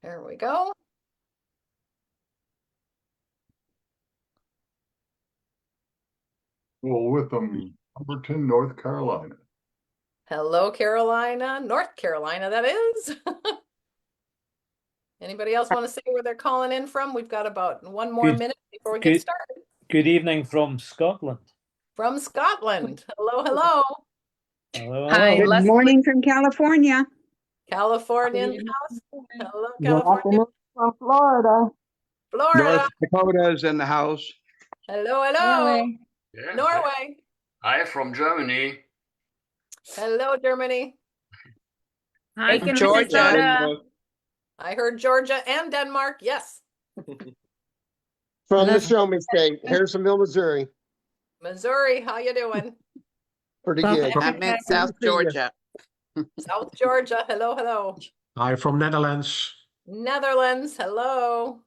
There we go. Well, with them, Humberton, North Carolina. Hello, Carolina, North Carolina, that is. Anybody else want to say where they're calling in from? We've got about one more Good, minute before we get good, started. good evening from Scotland. From Scotland. Hello, hello. Hello, Hi. hello. Good Leslie, morning from California. Californian house. Hello, Good California. afternoon from Florida. Florida. North Dakota's in the house. Hello, hello. Norway. Yeah, Norway. I from Germany. Hello, Germany. Hi, Aiken, Georgia. Minnesota. I heard Georgia and Denmark. Yes. From the Hello. Show Me State, Harrisonville, Missouri. Missouri, how you doing? Pretty South good. Africa. I'm in South Georgia. South Georgia. Hello, hello. Hi from Netherlands. Netherlands. Hello.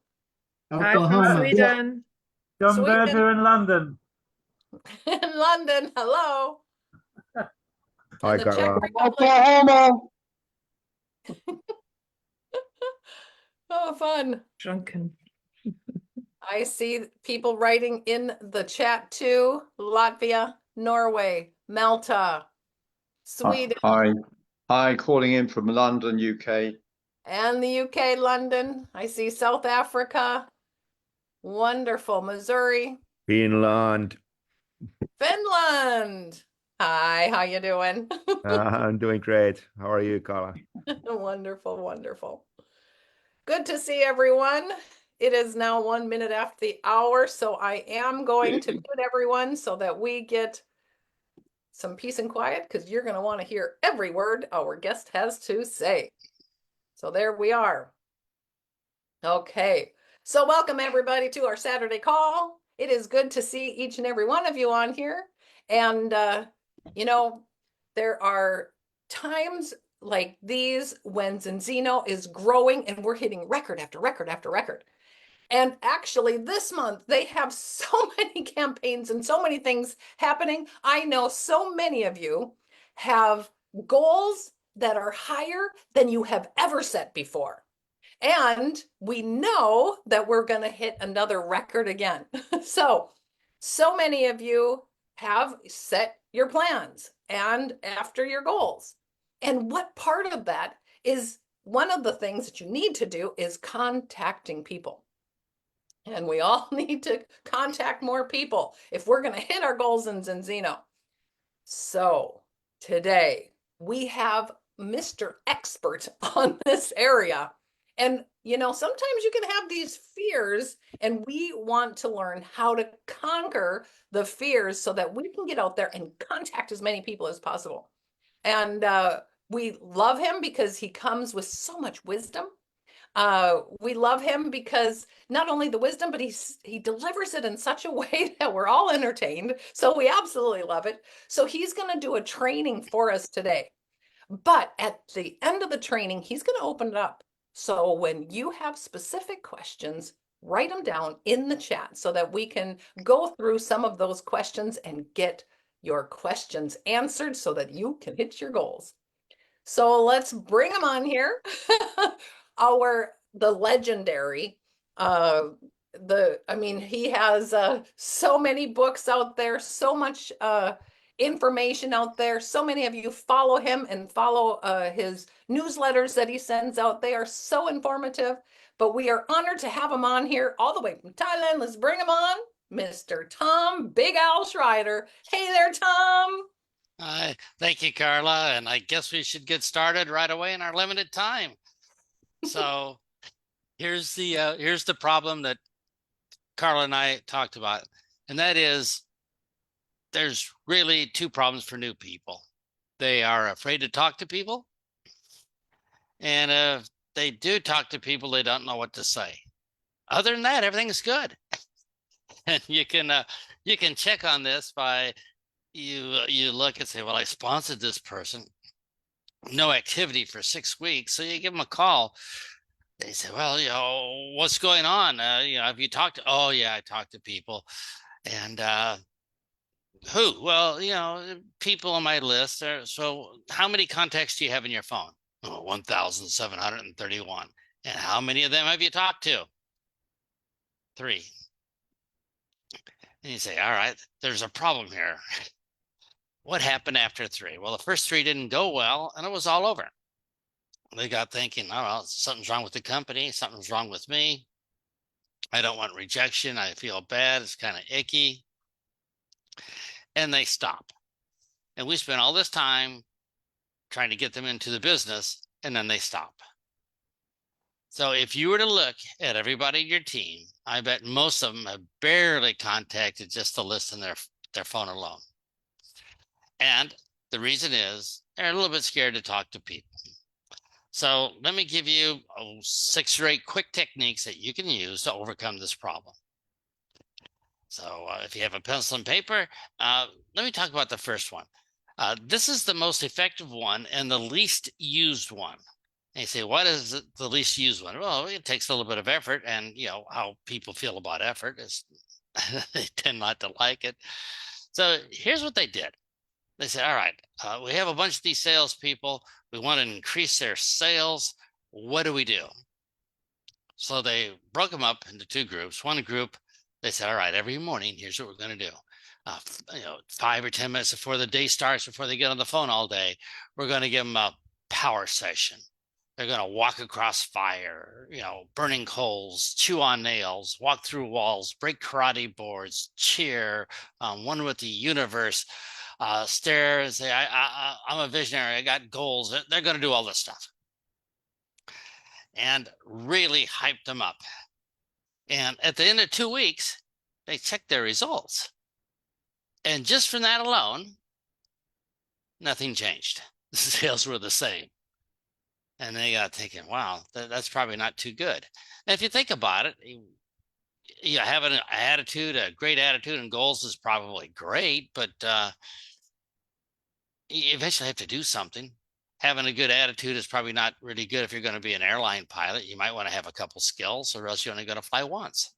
Hi from Oklahoma. Sweden. John Sweden. Berger in London. In London. Hello. Hi, And the Czech Carla. Republic. Oklahoma. Oh, fun. Drunken. I see people writing in the chat too. Latvia, Norway, Malta, Sweden, Hi, calling in from London, UK. and the UK, London. I see South Africa. Wonderful. Missouri, Finland. Finland. Hi, how you doing? I'm doing great. How are you, Carla? Wonderful, wonderful. Good to see everyone. It is now 1 minute after the hour, so I am going to mute everyone so that we get some peace and quiet because you're going to want to hear every word our guest has to say. So there we are. Okay, so welcome everybody to our Saturday call. It is good to see each and every one of you on here. And, you know, there are times like these when Zinzino is growing and we're hitting record after record after record. And actually, this month, they have so many campaigns and so many things happening. I know so many of you have goals that are higher than you have ever set before. And we know that we're going to hit another record again. So many of you have set your plans and after your goals. And what part of that is one of the things that you need to do is contacting people. And we all need to contact more people if we're going to hit our goals in Zinzino. So today we have Mr. Expert on this area. And, you know, sometimes you can have these fears, and we want to learn how to conquer the fears so that we can get out there and contact as many people as possible. And we love him because he comes with so much wisdom. We love him because not only the wisdom, but he delivers it in such a way that we're all entertained. So we absolutely love it. So he's going to do a training for us today. But at the end of the training, he's going to open it up. So when you have specific questions, write them down in the chat so that we can go through some of those questions and get your questions answered so that you can hit your goals. So let's bring him on here. The legendary, he has so many books out there, so much information out there. So many of you follow him and follow his newsletters that he sends out. They are so informative, but we are honored to have him on here all the way from Thailand. Let's bring him on, Mr. Tom Big Al Schreider. Hey there, Tom. Hi, thank you, Carla. And I guess we should get started right away in our limited time. So here's the problem that Carla and I talked about, and that is there's really two problems for new people. They are afraid to talk to people, and if they do talk to people, they don't know what to say. Other than that, everything's good. And you can check on this by you look and say, well, I sponsored this person, no activity for 6 weeks. So you give them a call. They say, well, you know, what's going on? Have you talked to, oh yeah, I talked to people. And who? Well, people on my list. So how many contacts do you have in your phone? Oh, 1,731. And how many of them have you talked to? 3. And you say, all right, there's a problem here. What happened after 3? Well, the first 3 didn't go well, and it was all over. They got thinking, oh, well, something's wrong with the company. Something's wrong with me. I don't want rejection. I feel bad. It's kind of icky. And they stop. And we spent all this time trying to get them into the business, and then they stop. So if you were to look at everybody in your team, I bet most of them have barely contacted just the list in their phone alone. And the reason is they're a little bit scared to talk to people. So let me give you 6 or 8 quick techniques that you can use to overcome this problem. So if you have a pencil and paper, let me talk about the first one. This is the most effective one and the least used one. And you say, what is the least used one? Well, it takes a little bit of effort, and you know how people feel about effort is they tend not to like it. So here's what they did. They said, all right, we have a bunch of these salespeople. We want to increase their sales. What do we do? So they broke them up into 2 groups. One group, they said, all right, every morning, here's what we're going to do. 5 or 10 minutes before the day starts, before they get on the phone all day, we're going to give them a power session. They're going to walk across fire, burning coals, chew on nails, walk through walls, break karate boards, cheer, one with the universe, stare and say, I'm a visionary. I got goals. They're going to do all this stuff. And really hyped them up. And at the end of 2 weeks, they checked their results. And just from that alone, nothing changed. The sales were the same. And they got thinking, wow, that's probably not too good. And if you think about it, having an attitude, a great attitude and goals is probably great, but you eventually have to do something. Having a good attitude is probably not really good if you're going to be an airline pilot. You might want to have a couple skills, or else you're only going to fly once.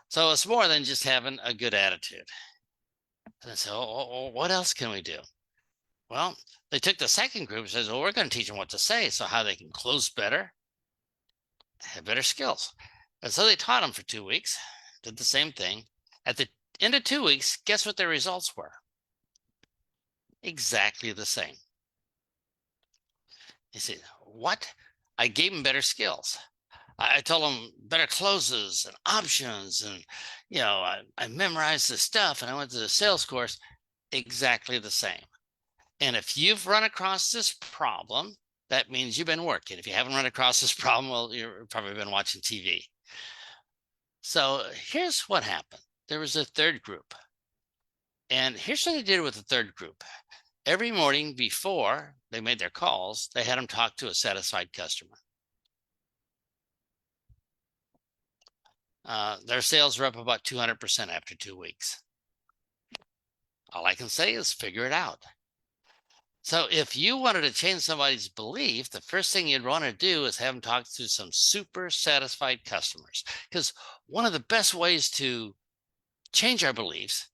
So it's more than just having a good attitude. And so what else can we do? Well, they took the second group and says, well, we're going to teach them what to say, so how they can close better, have better skills. And so they taught them for 2 weeks, did the same thing. At the end of 2 weeks, guess what their results were? Exactly the same. You see, what? I gave them better skills. I told them better closes and options, and I memorized the stuff, and I went to the sales course. Exactly the same. And if you've run across this problem, that means you've been working. If you haven't run across this problem, well, you've probably been watching TV. So here's what happened. There was a 3rd group. And here's what they did with the 3rd group. Every morning before they made their calls, they had them talk to a satisfied customer. Their sales were up about 200% after 2 weeks. All I can say is figure it out. So if you wanted to change somebody's belief, the first thing you'd want to do is have them talk to some super satisfied customers. Because one of the best ways to change our beliefs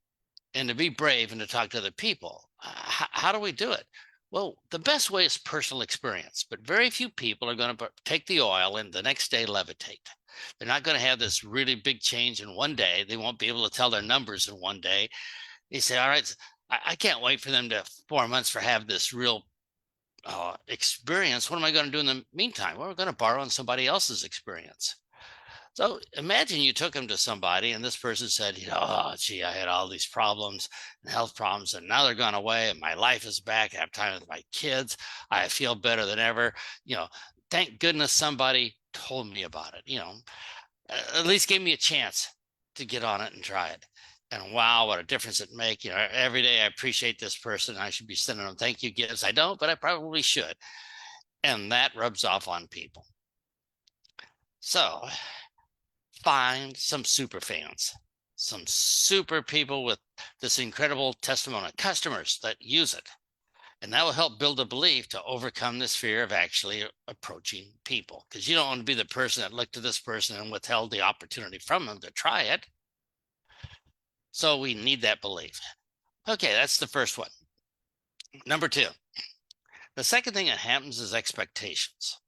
and to be brave and to talk to other people, how do we do it? Well, the best way is personal experience, but very few people are going to take the oil and the next day levitate. They're not going to have this really big change in one day. They won't be able to tell their numbers in one day. They say, all right, I can't wait for them to 4 months for have this real experience. What am I going to do in the meantime? Well, we're going to borrow on somebody else's experience. So imagine you took them to somebody and this person said, oh, gee, I had all these problems and health problems, and now they're gone away and my life is back. I have time with my kids. I feel better than ever. Thank goodness somebody told me about it, at least gave me a chance to get on it and try it. And wow, what a difference it makes. Every day I appreciate this person. I should be sending them thank you gifts. I don't, but I probably should. And that rubs off on people. So find some super fans, some super people with this incredible testimony, customers that use it. And that will help build a belief to overcome this fear of actually approaching people. Because you don't want to be the person that looked at this person and withheld the opportunity from them to try it. So we need that belief. Okay, that's the first one. Number 2, the second thing that happens is expectations.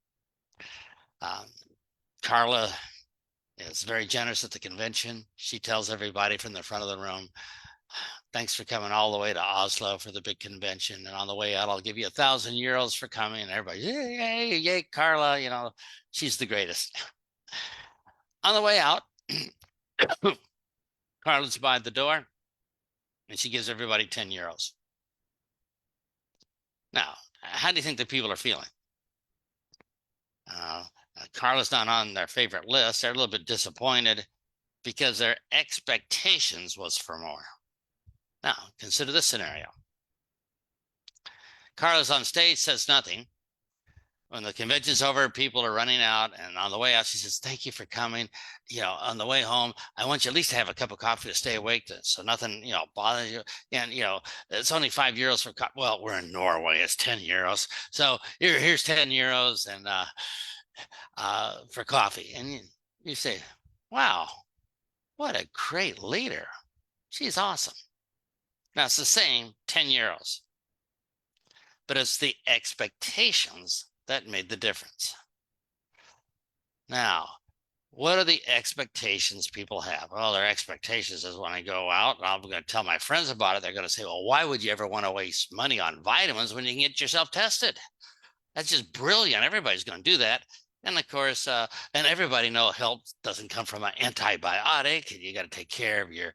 Carla is very generous at the convention. She tells everybody from the front of the room, thanks for coming all the way to Oslo for the big convention. And on the way out, I'll give you €1,000 for coming. And everybody, yay, yay, Carla, you know, she's the greatest. On the way out, Carla's by the door and she gives everybody €10. Now, how do you think the people are feeling? Carla's not on their favorite list. They're a little bit disappointed because their expectations was for more. Now, consider this scenario. Carla's on stage, says nothing. When the convention's over, people are running out, and on the way out, she says, thank you for coming. You know, on the way home, I want you at least to have a cup of coffee to stay awake, so nothing, you know, bothers you. And, you know, it's only €5 for coffee. Well, we're in Norway, it's €10. So here's €10 and for coffee. And you say, wow, what a great leader. She's awesome. Now, it's the same €10, but it's the expectations that made the difference. Now, what are the expectations people have? Well, their expectations is when I go out and I'm going to tell my friends about it, they're going to say, well, why would you ever want to waste money on vitamins when you can get yourself tested? That's just brilliant. Everybody's going to do that. And of course, and everybody know health doesn't come from an antibiotic, and you got to take care of your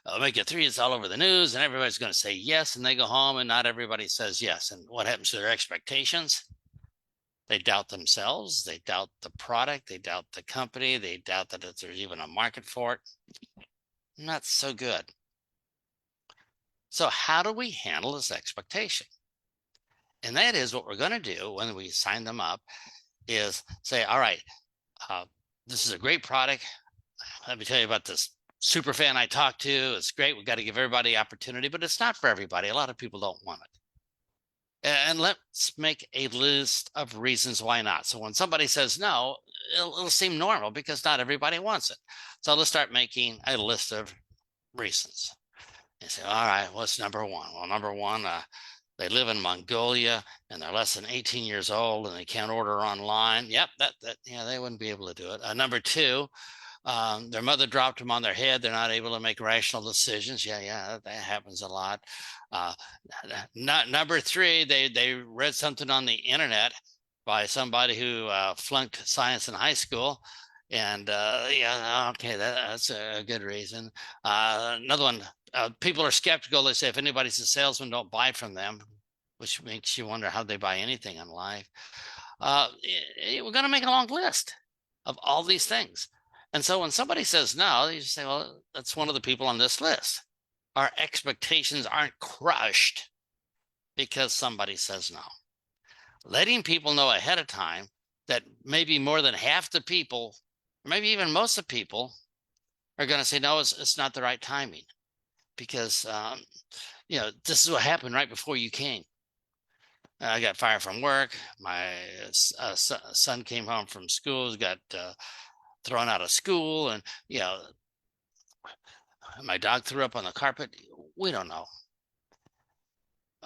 omega-3. It's all over the news, and everybody's going to say yes, and they go home, and not everybody says yes. And what happens to their expectations? They doubt themselves. They doubt the product. They doubt the company. They doubt that there's even a market for it. Not so good. So how do we handle this expectation? And that is what we're going to do when we sign them up is say, all right, this is a great product. Let me tell you about this super fan I talked to. It's great. We've got to give everybody opportunity, but it's not for everybody. A lot of people don't want it. And let's make a list of reasons why not. So when somebody says no, it'll seem normal because not everybody wants it. So let's start making a list of reasons. And say, all right, what's number one? Well, number one, they live in Mongolia and they're less than 18 years old and they can't order online. Yep, yeah, they wouldn't be able to do it. Number two, their mother dropped them on their head. They're not able to make rational decisions. Yeah, that happens a lot. Number three, they read something on the internet by somebody who flunked science in high school. And yeah, okay, that's a good reason. Another one, people are skeptical. They say if anybody's a salesman, don't buy from them, which makes you wonder how they buy anything in life. We're going to make a long list of all these things. And so when somebody says no, you say, well, that's one of the people on this list. Our expectations aren't crushed because somebody says no. Letting people know ahead of time that maybe more than half the people, or maybe even most of the people, are going to say, no, it's not the right timing. Because, you know, this is what happened right before you came. I got fired from work. My son came home from school, got thrown out of school, and, you know, my dog threw up on the carpet. We don't know.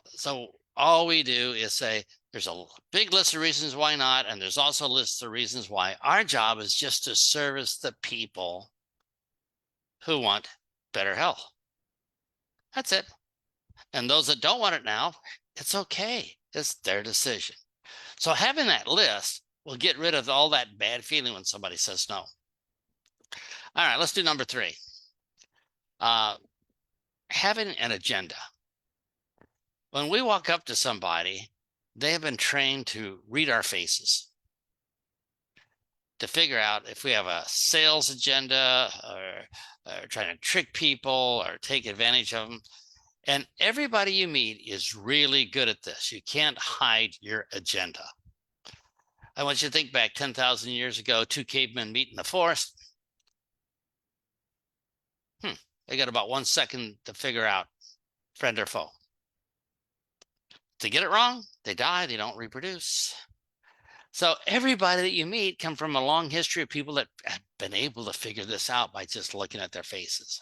So all we do is say, there's a big list of reasons why not, and there's also lists of reasons why. Our job is just to service the people who want better health. That's it. And those that don't want it now, it's okay. It's their decision. So having that list will get rid of all that bad feeling when somebody says no. All right, let's do number three. Having an agenda. When we walk up to somebody, they have been trained to read our faces, to figure out if we have a sales agenda or trying to trick people or take advantage of them. And everybody you meet is really good at this. You can't hide your agenda. I want you to think back 10,000 years ago, two cavemen meet in the forest. They got about 1 second to figure out friend or foe. If they get it wrong, they die, they don't reproduce. So everybody that you meet come from a long history of people that have been able to figure this out by just looking at their faces.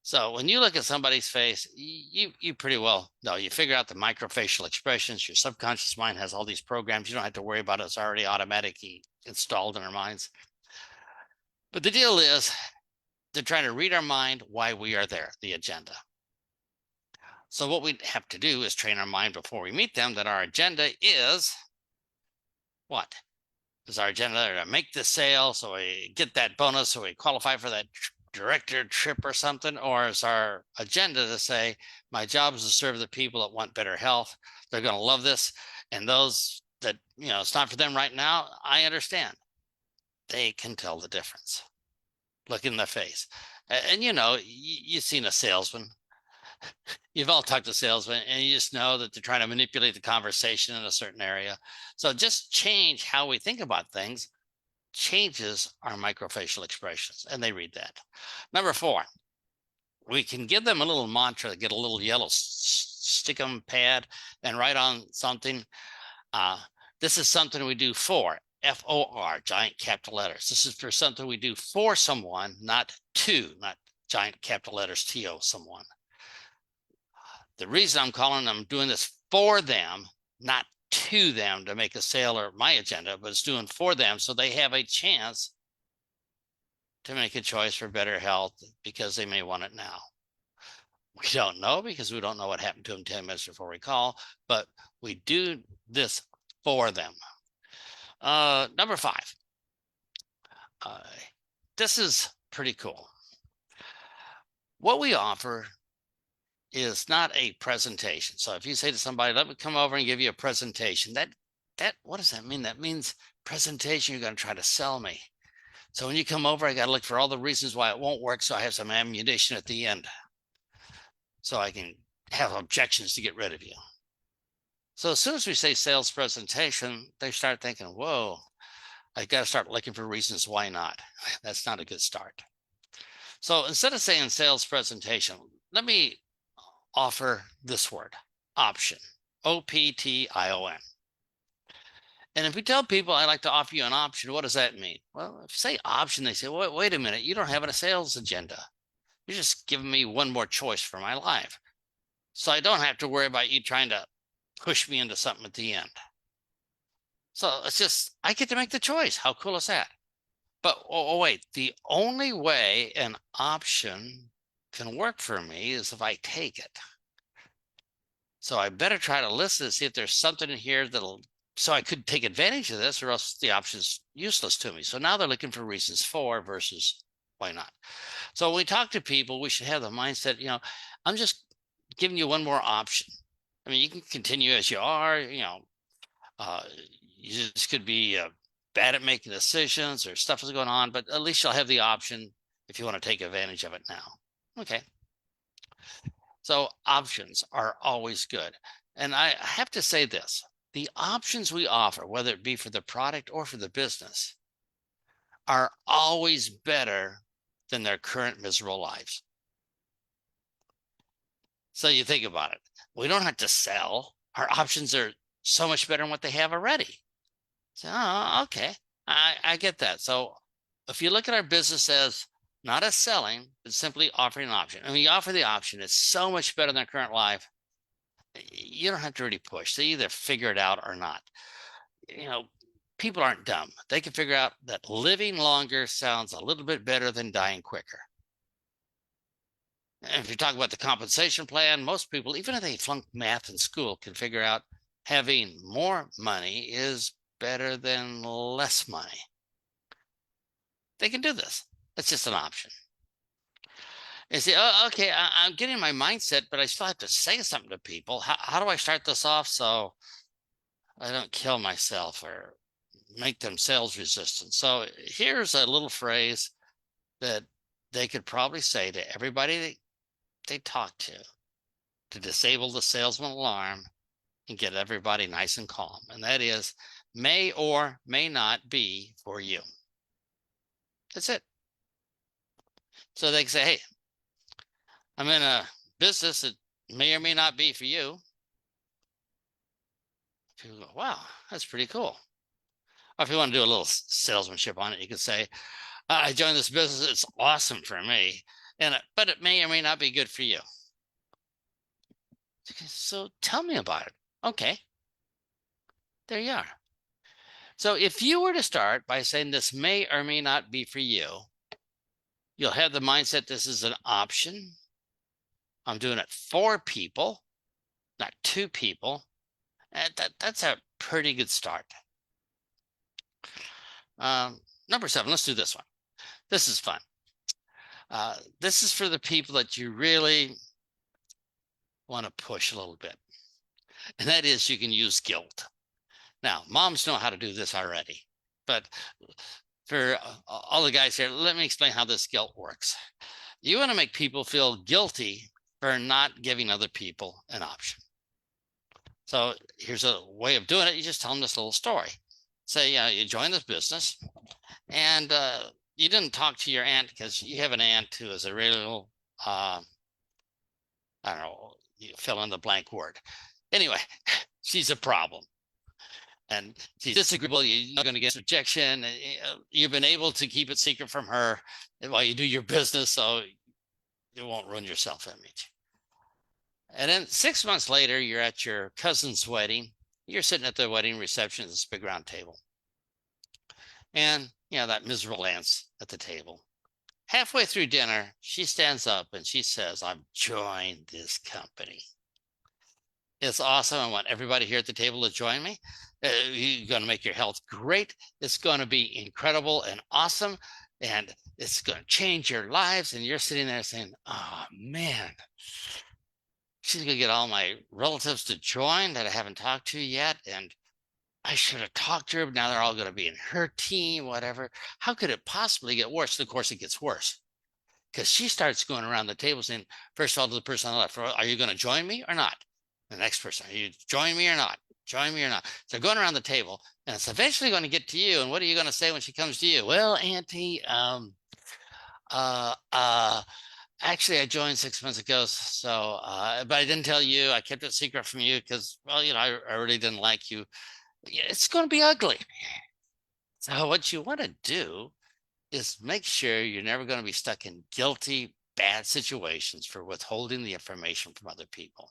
So when you look at somebody's face, you pretty well know. You figure out the microfacial expressions. Your subconscious mind has all these programs. You don't have to worry about it. It's already automatically installed in our minds. But the deal is they're trying to read our mind why we are there, the agenda. So what we have to do is train our mind before we meet them that our agenda is what? Is our agenda to make the sale so we get that bonus, so we qualify for that director trip or something? Or is our agenda to say, my job is to serve the people that want better health? They're going to love this. And those that, it's not for them right now, I understand. They can tell the difference. Look in their face. And you've seen a salesman. You've all talked to salesmen and you just know that they're trying to manipulate the conversation in a certain area. So just change how we think about things changes our microfacial expressions, and they read that. Number 4, we can give them a little mantra, get a little yellow stick 'em pad and write on something. This is something we do for, F-O-R, giant capital letters. This is for something we do for someone, not to, not giant capital letters, T-O, someone. The reason I'm calling them doing this for them, not to them to make a sale or my agenda, but it's doing for them so they have a chance to make a choice for better health because they may want it now. We don't know because we don't know what happened to them 10 minutes before we call, but we do this for them. Number 5. This is pretty cool. What we offer is not a presentation. So if you say to somebody, let me come over and give you a presentation, that what does that mean? That means presentation, you're going to try to sell me. So when you come over, I got to look for all the reasons why it won't work. So I have some ammunition at the end so I can have objections to get rid of you. So as soon as we say sales presentation, they start thinking, whoa, I got to start looking for reasons why not. That's not a good start. So instead of saying sales presentation, let me offer this word, option, O-P-T-I-O-N. And if we tell people I'd like to offer you an option, what does that mean? Well, if you say option, they say, wait a minute, you don't have a sales agenda. You're just giving me one more choice for my life. So I don't have to worry about you trying to push me into something at the end. So it's just, I get to make the choice. How cool is that? But wait, the only way an option can work for me is if I take it. So I better try to listen to see if there's something in here so I could take advantage of this, or else the option's useless to me. So now they're looking for reasons for versus why not. So when we talk to people, we should have the mindset, I'm just giving you one more option. I mean, you can continue as you are, you just could be bad at making decisions or stuff is going on, but at least you'll have the option if you want to take advantage of it now. Okay. So options are always good. And I have to say this, the options we offer, whether it be for the product or for the business, are always better than their current miserable lives. So you think about it. We don't have to sell. Our options are so much better than what they have already. So, okay, I get that. So if you look at our business as not as selling, but simply offering an option. And when you offer the option, it's so much better than their current life. You don't have to really push. They either figure it out or not. People aren't dumb. They can figure out that living longer sounds a little bit better than dying quicker. And if you talk about the compensation plan, most people, even if they flunked math in school, can figure out having more money is better than less money. They can do this. It's just an option. And say, oh, okay, I'm getting my mindset, but I still have to say something to people. How do I start this off so I don't kill myself or make them sales resistant? So here's a little phrase that they could probably say to everybody they talk to disable the salesman alarm and get everybody nice and calm. And that is, may or may not be for you. That's it. So they can say, hey, I'm in a business that may or may not be for you. People go, wow, that's pretty cool. Or if you want to do a little salesmanship on it, you can say, I joined this business. It's awesome for me, but it may or may not be good for you. So tell me about it. Okay. There you are. So if you were to start by saying this may or may not be for you, you'll have the mindset this is an option. I'm doing it for people, not two people. And that's a pretty good start. Number 7, let's do this one. This is fun. This is for the people that you really want to push a little bit. And that is you can use guilt. Now, moms know how to do this already, but for all the guys here, let me explain how this guilt works. You want to make people feel guilty for not giving other people an option. So here's a way of doing it. You just tell them this little story. Say, you join this business and you didn't talk to your aunt because you have an aunt who is a real, I don't know, you fill in the blank word. Anyway, she's a problem. And she's disagreeable. You're going to get rejection. You've been able to keep it secret from her while you do your business, so you won't ruin your self-image. And then 6 months later, you're at your cousin's wedding. You're sitting at the wedding reception at this big round table. And, that miserable aunt's at the table. Halfway through dinner, she stands up and she says, I've joined this company. It's awesome. I want everybody here at the table to join me. You're going to make your health great. It's going to be incredible and awesome. And it's going to change your lives. And you're sitting there saying, oh, man, she's going to get all my relatives to join that I haven't talked to yet. And I should have talked to her, but now they're all going to be in her team, whatever. How could it possibly get worse? Of course, it gets worse. Because she starts going around the table saying, first of all, to the person on the left, are you going to join me or not? The next person, are you join me or not? Join me or not? So going around the table, and it's eventually going to get to you. And what are you going to say when she comes to you? Well, Auntie, actually, I joined 6 months ago, so but I didn't tell you. I kept it secret from you because, well, I really didn't like you. It's going to be ugly. So what you want to do is make sure you're never going to be stuck in guilty, bad situations for withholding the information from other people.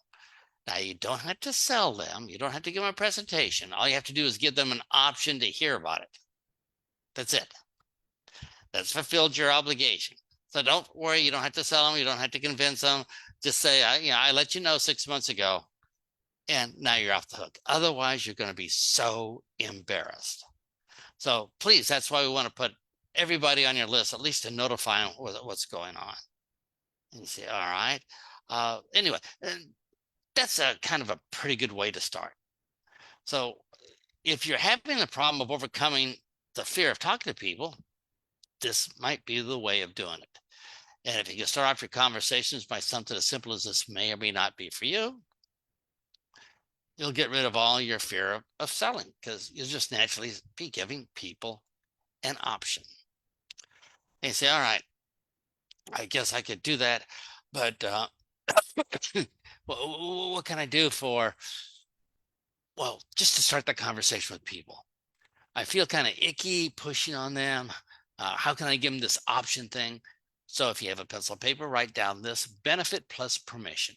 Now, you don't have to sell them. You don't have to give them a presentation. All you have to do is give them an option to hear about it. That's it. That's fulfilled your obligation. So don't worry. You don't have to sell them. You don't have to convince them. Just say, I let you know 6 months ago, and now you're off the hook. Otherwise, you're going to be so embarrassed. So please, that's why we want to put everybody on your list, at least to notify them what's going on. And you say, all right. Anyway, that's a kind of a pretty good way to start. So if you're having the problem of overcoming the fear of talking to people, this might be the way of doing it. And if you can start off your conversations by something as simple as this may or may not be for you, you'll get rid of all your fear of selling because you'll just naturally be giving people an option. And you say, all right, I guess I could do that, but what can I do just to start the conversation with people? I feel kind of icky pushing on them. How can I give them this option thing? So if you have a pencil and paper, write down this: benefit plus permission.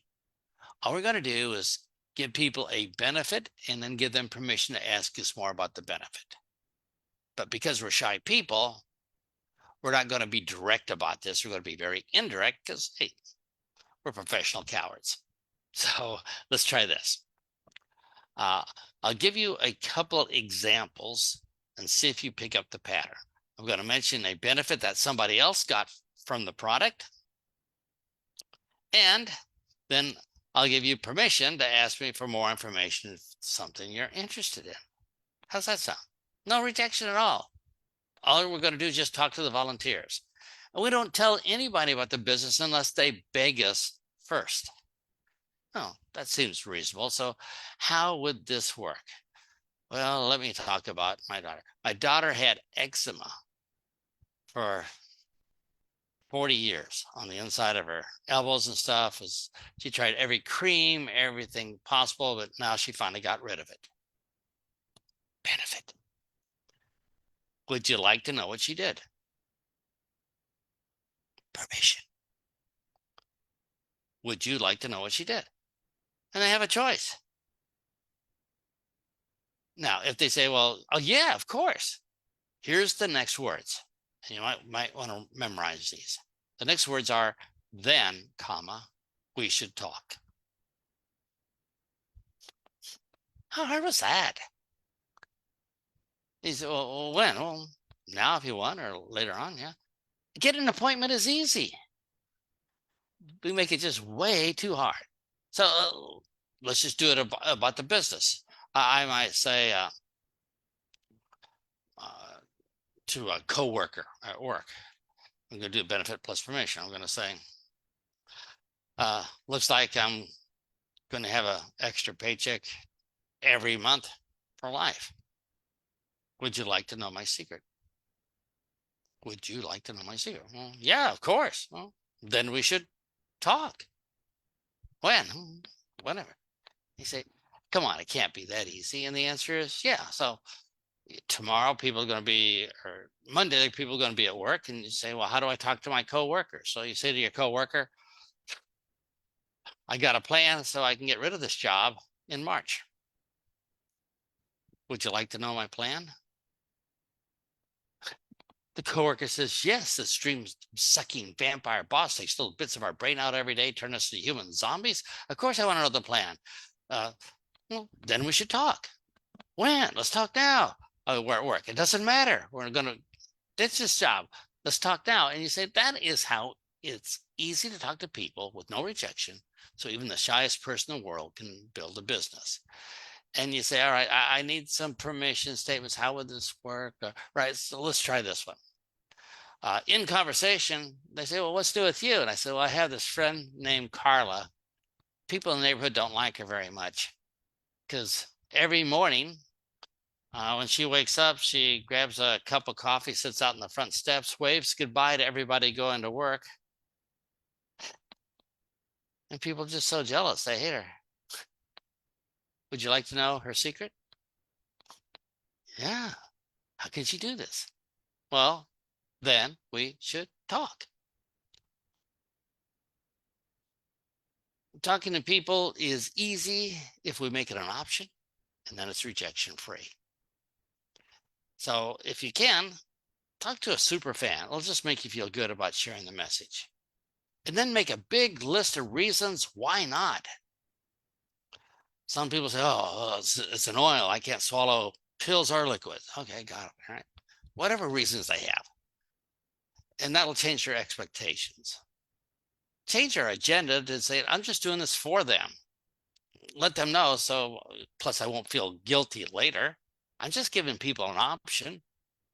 All we're going to do is give people a benefit and then give them permission to ask us more about the benefit. But because we're shy people, we're not going to be direct about this. We're going to be very indirect because, hey, we're professional cowards. So let's try this. I'll give you a couple examples and see if you pick up the pattern. I'm going to mention a benefit that somebody else got from the product. And then I'll give you permission to ask me for more information if it's something you're interested in. How's that sound? No rejection at all. All we're going to do is just talk to the volunteers. And we don't tell anybody about the business unless they beg us first. Oh, that seems reasonable. So how would this work? Well, let me talk about my daughter. My daughter had eczema for 40 years on the inside of her elbows and stuff. She tried every cream, everything possible, but now she finally got rid of it. Benefit. Would you like to know what she did? Permission. Would you like to know what she did? And they have a choice. Now, if they say, well, oh yeah, of course, here's the next words. And you might want to memorize these. The next words are then, comma, we should talk. How hard was that? He said, well, when? Well, now if you want, or later on, yeah. Get an appointment is easy. We make it just way too hard. So let's just do it about the business. I might say to a coworker at work, I'm going to do benefit plus permission. I'm going to say, looks like I'm going to have an extra paycheck every month for life. Would you like to know my secret? Would you like to know my secret? Well, yeah, of course. Well, then we should talk. When? Whenever. You say, come on, it can't be that easy. And the answer is, yeah. So tomorrow people are going to be, or Monday, people are going to be at work, and you say, well, how do I talk to my coworker? So you say to your coworker, I got a plan so I can get rid of this job in March. Would you like to know my plan? The coworker says, yes, this dream-sucking vampire boss takes little bits of our brain out every day, turn us into human zombies. Of course I want to know the plan. Well, then we should talk. When? Let's talk now. We're at work. It doesn't matter. We're going to ditch this job. Let's talk now. And you say, that is how it's easy to talk to people with no rejection. So even the shyest person in the world can build a business. And you say, all right, I need some permission statements. How would this work? Right. So let's try this one. In conversation, they say, well, what's to do with you? And I said, well, I have this friend named Carla. People in the neighborhood don't like her very much because every morning when she wakes up, she grabs a cup of coffee, sits out on the front steps, waves goodbye to everybody going to work. And people are just so jealous. They hate her. Would you like to know her secret? Yeah. How can she do this? Well, then we should talk. Talking to people is easy if we make it an option, and then it's rejection free. So if you can, talk to a super fan. It'll just make you feel good about sharing the message. And then make a big list of reasons why not. Some people say, oh, it's an oil. I can't swallow pills or liquids. Okay, got it. All right. Whatever reasons they have. And that'll change your expectations. Change our agenda to say, I'm just doing this for them. Let them know. So plus I won't feel guilty later. I'm just giving people an option.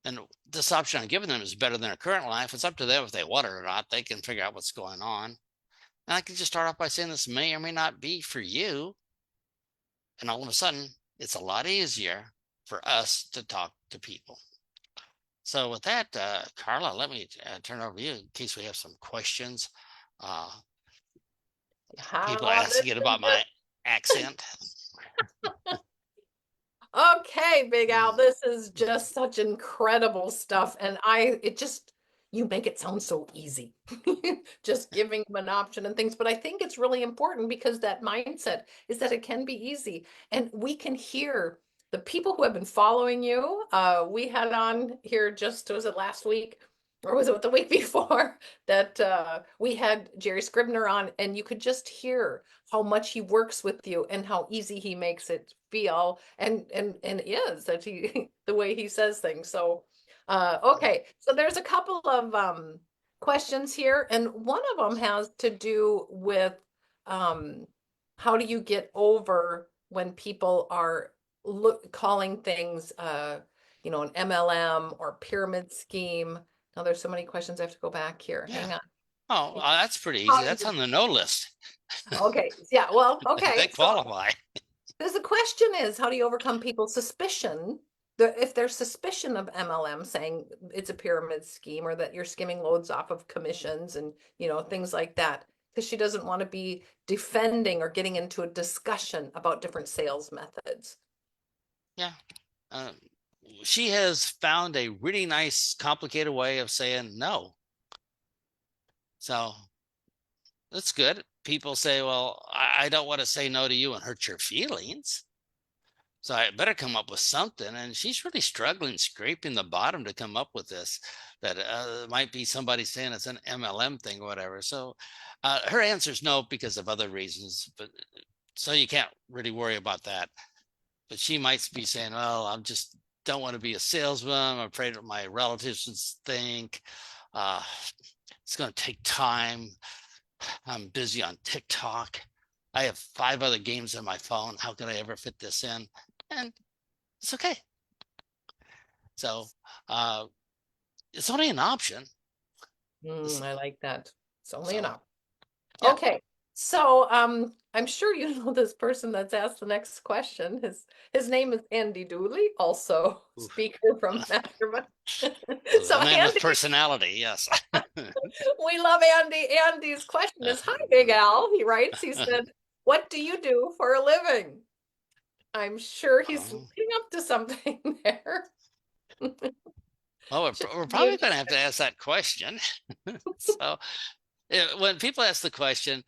And this option I'm giving them is better than their current life. It's up to them if they want it or not. They can figure out what's going on. And I can just start off by saying this may or may not be for you. And all of a sudden, it's a lot easier for us to talk to people. So with that, Carla, let me turn it over to you in case we have some questions. People asking about my accent. Okay, Big Al, this is just such incredible stuff. And you make it sound so easy, just giving them an option and things. But I think it's really important because that mindset is that it can be easy. And we can hear the people who have been following you. We had on here was it last week? Or was it the week before that we had Jerry Scribner on, and you could just hear how much he works with you and how easy he makes it feel, and is that the way he says things. So, okay, so there's a couple of questions here, and one of them has to do with how do you get over when people are calling things an MLM or pyramid scheme. Now there's so many questions. I have to go back here. Yeah. Hang on. Oh, that's pretty easy. That's on the no list. Okay. Yeah. Well, okay. They qualify. Because the question is, how do you overcome people's suspicion? If there's suspicion of MLM, saying it's a pyramid scheme or that you're skimming loads off of commissions and things like that, because she doesn't want to be defending or getting into a discussion about different sales methods. Yeah. She has found a really nice, complicated way of saying no. So that's good. People say, well, I don't want to say no to you and hurt your feelings. So I better come up with something. And she's really struggling, scraping the bottom to come up with this, that might be somebody saying it's an MLM thing or whatever. So her answer is no, because of other reasons, but so you can't really worry about that. But she might be saying, well, I'm just don't want to be a salesman. I'm afraid what my relatives would think. It's going to take time. I'm busy on TikTok. I have 5 other games on my phone. How could I ever fit this in? And it's okay. So it's only an option. I like that. It's only an So, option. yeah. Okay. So I'm sure you know this person that's asked the next question. His name is Andy Dooley, also Oof. speaker from Masterclass. So A man Andy, with personality, yes. we love Andy. Andy's question is, hi, Big Al. He writes, he said, what do you do for a living? I'm sure he's Oh. leading up to something there. Well, we're probably going to have to ask that question. So when people ask the question,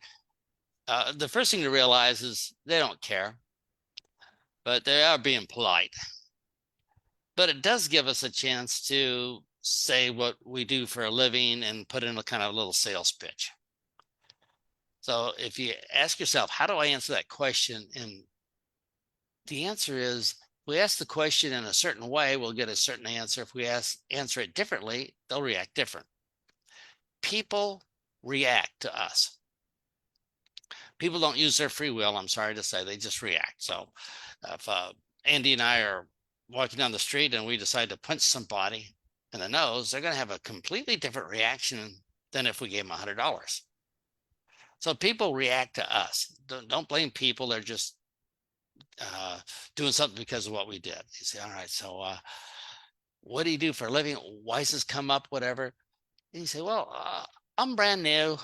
the first thing to realize is they don't care, but they are being polite. But it does give us a chance to say what we do for a living and put in a kind of little sales pitch. So if you ask yourself, how do I answer that question? And the answer is, we ask the question in a certain way, we'll get a certain answer. If we answer it differently, they'll react different. People react to us. People don't use their free will, I'm sorry to say, they just react. So if Andy and I are walking down the street and we decide to punch somebody in the nose, they're going to have a completely different reaction than if we gave them $100. So people react to us. Don't blame people. They're just doing something because of what we did. You say, all right, so what do you do for a living? Why does this come up? Whatever. And you say, well, I'm brand new.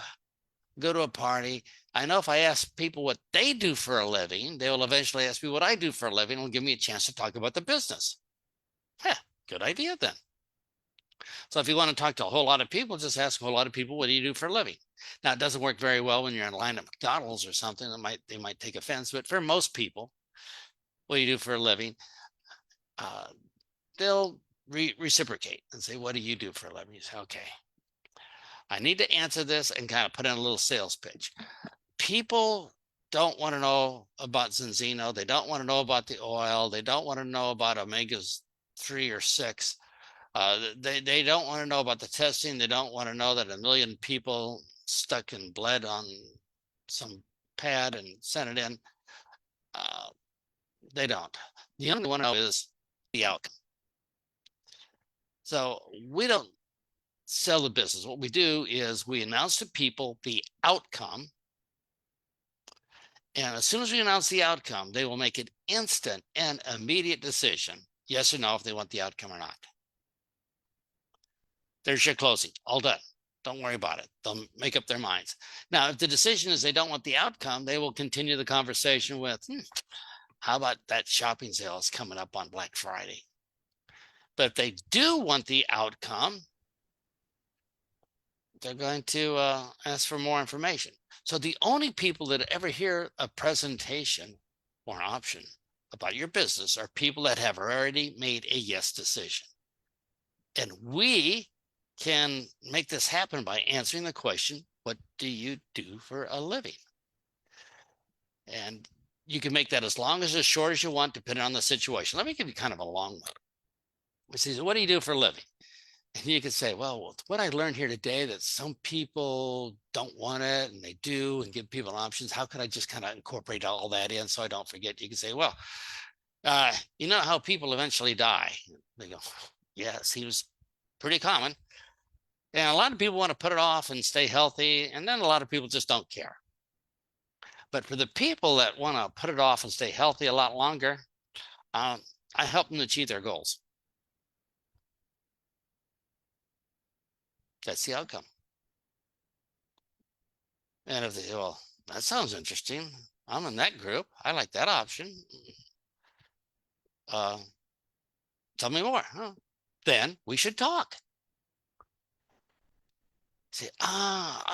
Go to a party. I know if I ask people what they do for a living, they will eventually ask me what I do for a living and give me a chance to talk about the business. Yeah, good idea then. So if you want to talk to a whole lot of people, just ask a whole lot of people, what do you do for a living? Now, it doesn't work very well when you're in line at McDonald's or something. They might take offense, but for most people, what do you do for a living? They'll reciprocate and say, what do you do for a living? You say, okay, I need to answer this and kind of put in a little sales pitch. People don't want to know about Zinzino. They don't want to know about the oil. They don't want to know about omegas 3 or 6. They don't want to know about the testing. They don't want to know that 1 million people stuck and bled on some pad and sent it in. They don't. The only one I know is the outcome. So we don't sell the business. What we do is we announce to people the outcome. And as soon as we announce the outcome, they will make an instant and immediate decision, yes or no, if they want the outcome or not. There's your closing, all done. Don't worry about it. They'll make up their minds. Now, if the decision is they don't want the outcome, they will continue the conversation with, how about that shopping sale is coming up on Black Friday? But if they do want the outcome, they're going to ask for more information. So the only people that ever hear a presentation or an option about your business are people that have already made a yes decision. And we can make this happen by answering the question, what do you do for a living? And you can make that as long as short as you want, depending on the situation. Let me give you kind of a long one. Which is, what do you do for a living? And you can say, well, what I learned here today, that some people don't want it and they do, and give people options. How could I just kind of incorporate all that in so I don't forget? You can say, well, you know how people eventually die? They go, yeah, it seems pretty common. And a lot of people want to put it off and stay healthy. And then a lot of people just don't care. But for the people that want to put it off and stay healthy a lot longer, I help them achieve their goals. That's the outcome. And if they say, well, that sounds interesting, I'm in that group, I like that option. Tell me more. Huh? Then we should talk. Say,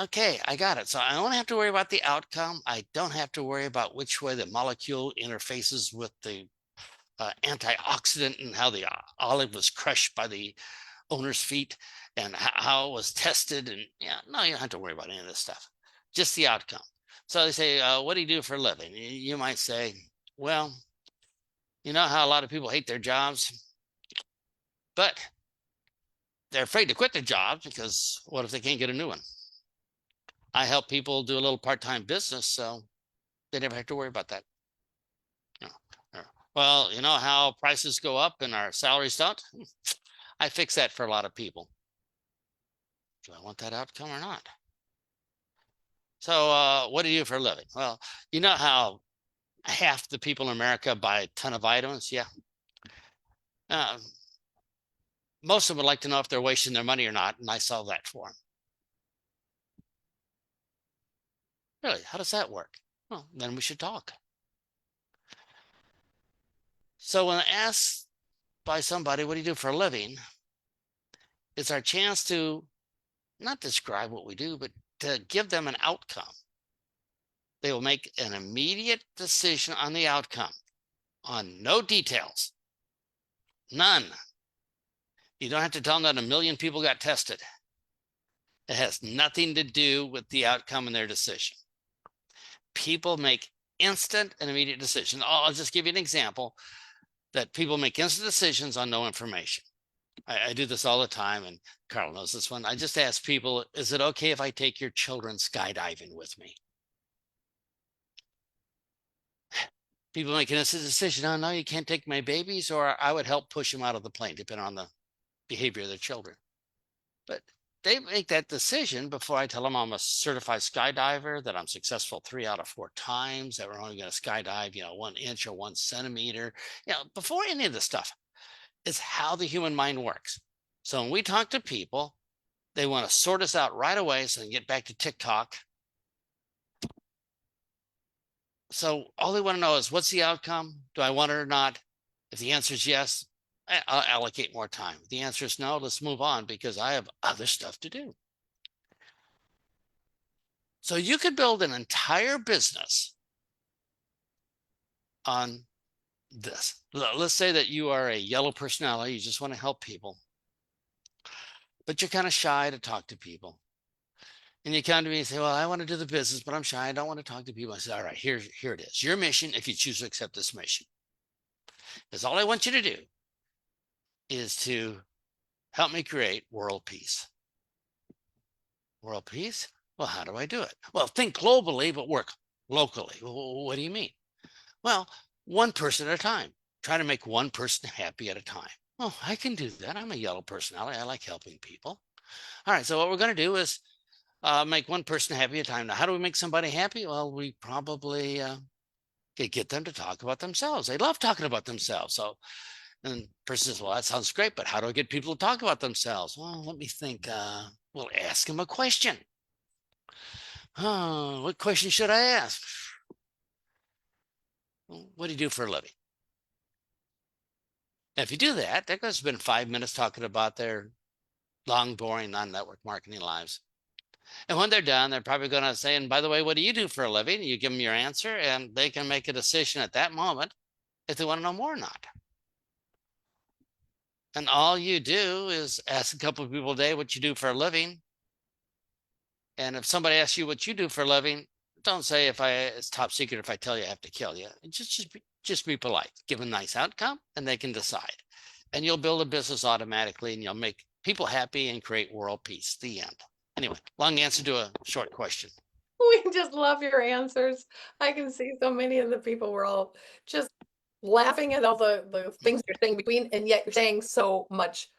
okay, I got it. So I don't have to worry about the outcome. I don't have to worry about which way the molecule interfaces with the antioxidant and how the olive was crushed by the owner's feet and how it was tested. And yeah, no, you don't have to worry about any of this stuff, just the outcome. So they say, what do you do for a living? You might say, well, you know how a lot of people hate their jobs, but they're afraid to quit their jobs because what if they can't get a new one? I help people do a little part-time business, so they never have to worry about that. Well, you know how prices go up and our salaries don't? I fix that for a lot of people. Do I want that outcome or not? So what do you do for a living? Well, you know how half the people in America buy a ton of vitamins? Yeah. Most of them would like to know if they're wasting their money or not, and I solve that for them. Really, how does that work? Well, then we should talk. So when asked by somebody, what do you do for a living? It's our chance to not describe what we do, but to give them an outcome. They will make an immediate decision on the outcome, on no details, none. You don't have to tell them that 1 million people got tested. It has nothing to do with the outcome and their decision. People make instant and immediate decisions. I'll just give you an example that people make instant decisions on no information. I do this all the time, and Carl knows this one. I just ask people, is it okay if I take your children skydiving with me? People make an instant decision. Oh, no, you can't take my babies, or I would help push them out of the plane, depending on the behavior of their children. But they make that decision before I tell them I'm a certified skydiver, that I'm successful 3 out of 4 times, that we're only going to skydive, 1 inch or 1 centimeter, before any of this stuff. Is how the human mind works. So when we talk to people, they want to sort us out right away so they can get back to TikTok. So all they want to know is, what's the outcome? Do I want it or not? If the answer is yes, I'll allocate more time. If the answer is no, let's move on because I have other stuff to do. So you could build an entire business on this. Let's say that you are a yellow personality. You just want to help people, but you're kind of shy to talk to people. And you come to me and say, well, I want to do the business, but I'm shy. I don't want to talk to people. I say, all right, here it is. Your mission, if you choose to accept this mission, is all I want you to do is to help me create world peace. World peace? Well, how do I do it? Well, think globally, but work locally. Well, what do you mean? Well, one person at a time. Try to make one person happy at a time. Oh, I can do that. I'm a yellow personality. I like helping people. All right, so what we're going to do is make one person happy at a time. Now, how do we make somebody happy? Well, we probably get them to talk about themselves. They love talking about themselves. So, and the person says, well, that sounds great, but how do I get people to talk about themselves? Well, let me think. We'll ask them a question. Oh, what question should I ask? Well, what do you do for a living? And if you do that, they're going to spend 5 minutes talking about their long, boring, non-network marketing lives. And when they're done, they're probably going to say, and by the way, what do you do for a living? You give them your answer, and they can make a decision at that moment if they want to know more or not. And all you do is ask a couple of people a day what you do for a living. And if somebody asks you what you do for a living, don't say it's top secret. If I tell you, I have to kill you. Just be polite. Give a nice outcome, and they can decide. And you'll build a business automatically, and you'll make people happy and create world peace. The end. Anyway, long answer to a short question. We just love your answers. I can see so many of the people were all just laughing at all the things you're saying between, and yet you're saying so much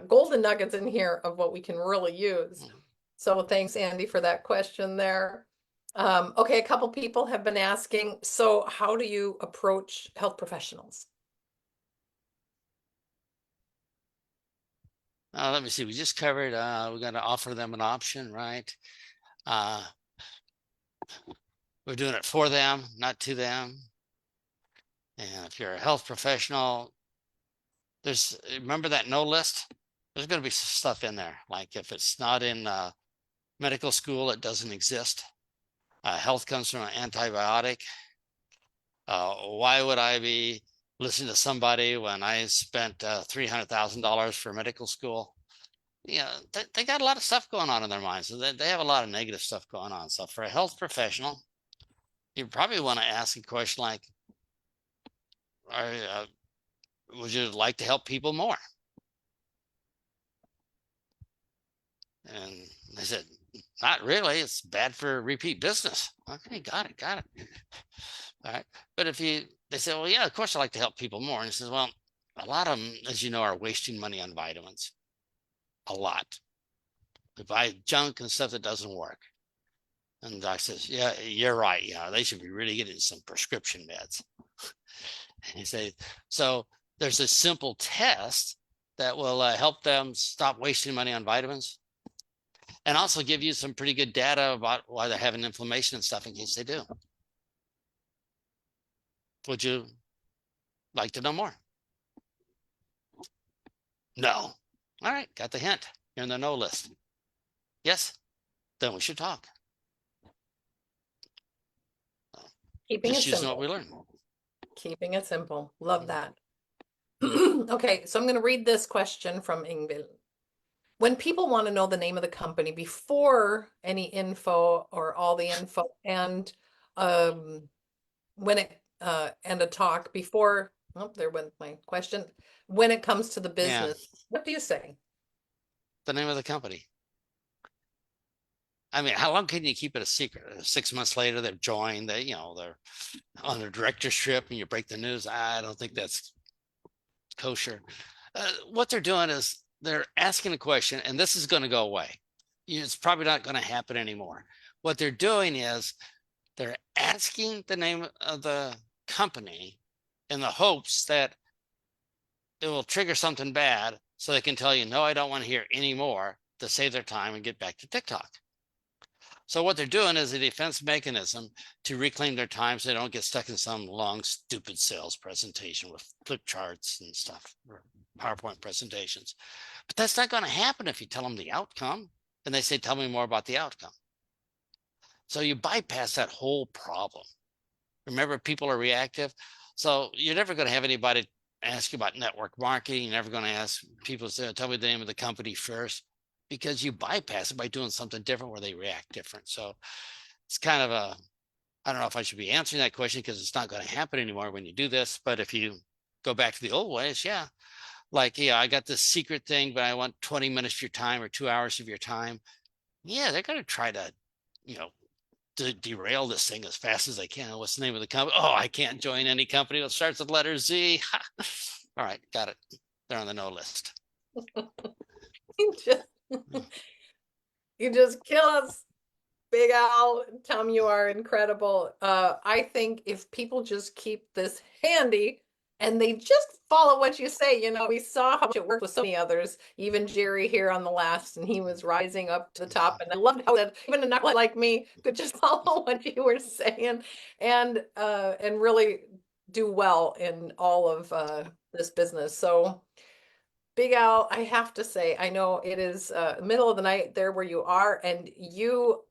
golden nuggets in here of what we can really use. So thanks, Andy, for that question there. Okay, a couple people have been asking, so how do you approach health professionals? Let me see. We just covered, we're going to offer them an option, right? We're doing it for them, not to them. And if you're a health professional, remember that no list? There's going to be stuff in there. Like if it's not in medical school, it doesn't exist. Health comes from an antibiotic. Why would I be listening to somebody when I spent $300,000 for medical school. They got a lot of stuff going on in their minds. So they have a lot of negative stuff going on. So for a health professional, you probably want to ask a question like, would you like to help people more? And they said, not really. It's bad for repeat business. Okay, got it. All right. But they say, well, yeah, of course I like to help people more. And he says, well, a lot of them, as you know, are wasting money on vitamins. A lot. They buy junk and stuff that doesn't work. And the doc says, yeah, you're right. Yeah, they should be really getting some prescription meds. And he says, so there's a simple test that will help them stop wasting money on vitamins and also give you some pretty good data about why they're having inflammation and stuff in case they do. Would you like to know more? No. All right, got the hint. You're in the no list. Yes? Then we should talk. Keeping Just it using what we simple. learned. Keeping it simple. Love that. Okay, so I'm going to read this question from Ingvild. When people want to know the name of the company before any info or all the info and when it and a talk before, oh, there went my question. When it comes to the business, what do you say? The name of the company. I mean, how long can you keep it a secret? 6 months later, they've joined, they're on their director's trip and you break the news. I don't think that's kosher. What they're doing is they're asking a question, and this is going to go away. It's probably not going to happen anymore. What they're doing is they're asking the name of the company in the hopes that it will trigger something bad so they can tell you, no, I don't want to hear any more, to save their time and get back to TikTok. So what they're doing is a defense mechanism to reclaim their time so they don't get stuck in some long, stupid sales presentation with flip charts and stuff, or PowerPoint presentations. But that's not going to happen if you tell them the outcome and they say, tell me more about the outcome. So you bypass that whole problem. Remember, people are reactive. So you're never going to have anybody ask you about network marketing. You're never going to ask people to tell me the name of the company first, because you bypass it by doing something different where they react different. So it's kind of I don't know if I should be answering that question because it's not going to happen anymore when you do this. But if you go back to the old ways, yeah, like, I got this secret thing, but I want 20 minutes of your time or 2 hours of your time. Yeah, they're going to try to, to derail this thing as fast as they can. What's the name of the company? Oh, I can't join any company that starts with letter Z. All right, got it. They're on the no list. You just kill us, Big Al. Tom, you are incredible. I think if people just keep this handy and they just follow what you say, we saw how it worked with so many others, even Jerry here on the last, and he was rising up to the top. And I loved how that even a nut like me could just follow what you were saying and really do well in all of this business. So Big Al, I have to say, I know it is middle of the night there where you are, and you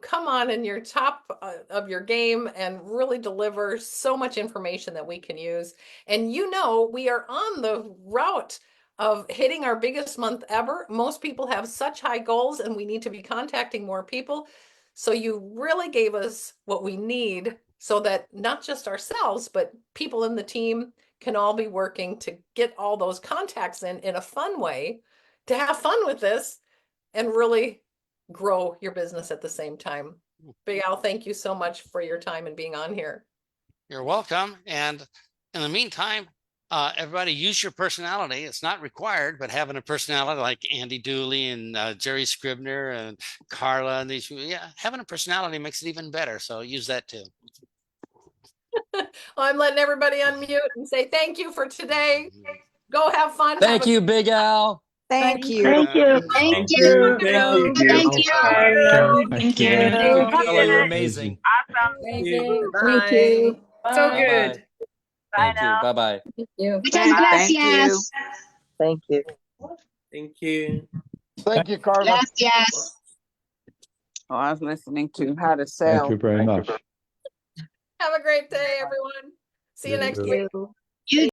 come on in your top of your game and really deliver so much information that we can use. And we are on the route of hitting our biggest month ever. Most people have such high goals, and we need to be contacting more people. So you really gave us what we need so that not just ourselves, but people in the team can all be working to get all those contacts in a fun way, to have fun with this and really grow your business at the same time. Big Al, thank you so much for your time and being on here. You're welcome. And in the meantime, everybody use your personality. It's not required, but having a personality like Andy Dooley and Jerry Scribner and Carla and these, having a personality makes it even better. So use that too. Well, I'm letting everybody unmute and say thank you for today. Go have fun. Thank you, Big Al. Thank you. Thank you. Thank you. Thank you. Thank you. Thank you. Carla, you're amazing. Thank you. Thank you. So Bye-bye. good. Thank you. Bye-bye. Muchas gracias. Thank you. Thank you. Thank you, Carla. Gracias. Oh, I was listening to how to sell. Thank you very much. Have a great day, everyone. See you next You week.